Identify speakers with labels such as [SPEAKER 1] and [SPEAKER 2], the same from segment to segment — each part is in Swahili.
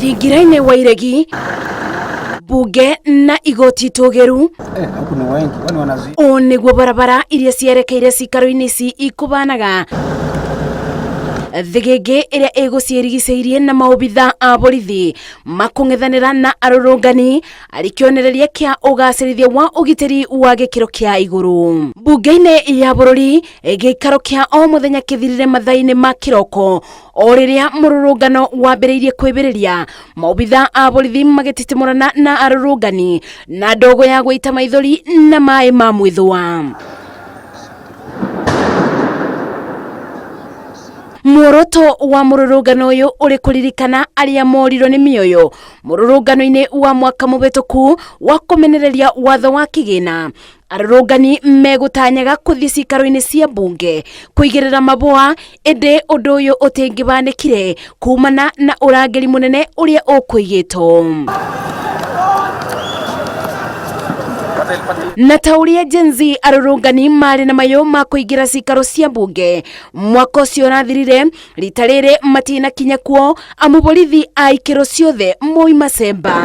[SPEAKER 1] Thingiraine wa iregi bunge na igoti togeru o niguo barabara iria cierekeire cikaro-inĩ ici ikubanaga thigenge iria iguciirigiceirie na maobitha a borithi makung'ethanira na arurungani ari kionereria kia ugacĩrithio wa ũgitĩri wa gĩkĩro kia iguru bunge-inĩ ya bururi gĩikaro kia o muthenya kithirire mathaa-inĩ ma kiroko o riria mururungano wambĩrĩirie kwĩbĩrĩria maobitha a borithi magĩtitimũrana na arurungani na ndogo ya gũita maithori na maĩ ma mwĩthũa. Muoroto wa mururungano uyu uri kuririkana aria morirwo ni mioyo mururungano-ini wa mwaka mubituku wa kumenereria watho wa kigina. Arurungani megutanyaga kuthi cikaro-inĩ cia bunge kuigirira maboa indi undu uyu utingibanikire kumana na urangeri munene uria ukuigitwo. Na tauria jenzi arurungani mari na mayo ma kuigira cikaro cia bunge mwaka ucio rathirire rita riri matina kinya kuo amu borithi a ikiro ciothe moima semba.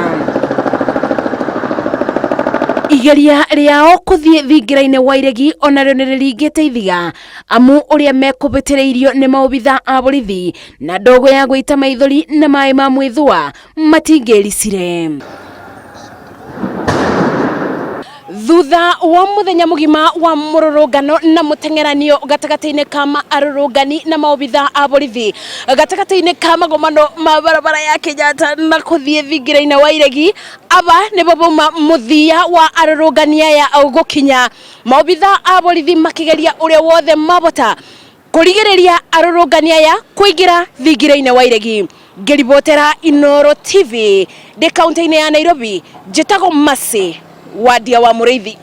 [SPEAKER 1] Igeria riao kuthie thingiraine wa iregi onario niriringiteithiga amu uria mekubitireirio ni maobitha a borithi na ndogo ya gũita maithori na maĩ ma mwĩthũa matingĩricire. Thutha wa muthenya mugima wa mururungano na muteng'eranio gatagati-inĩ ka arurungani na maobitha a borithi gatagati-inĩ ka magomano ma barabara ya Kenyatta na kuthie thingiraine wa iregi, aba nibo bauma muthia wa arurungani aya gukinya maobitha a borithi makigeria uria wothe mabota kurigiriria arurungani aya kuingira thingiraine wa iregi. Ngiribotera Inooro TV de kaunti-inĩ ya Nairobi, njĩtagwo Masi Wadia wa Mũrĩithi.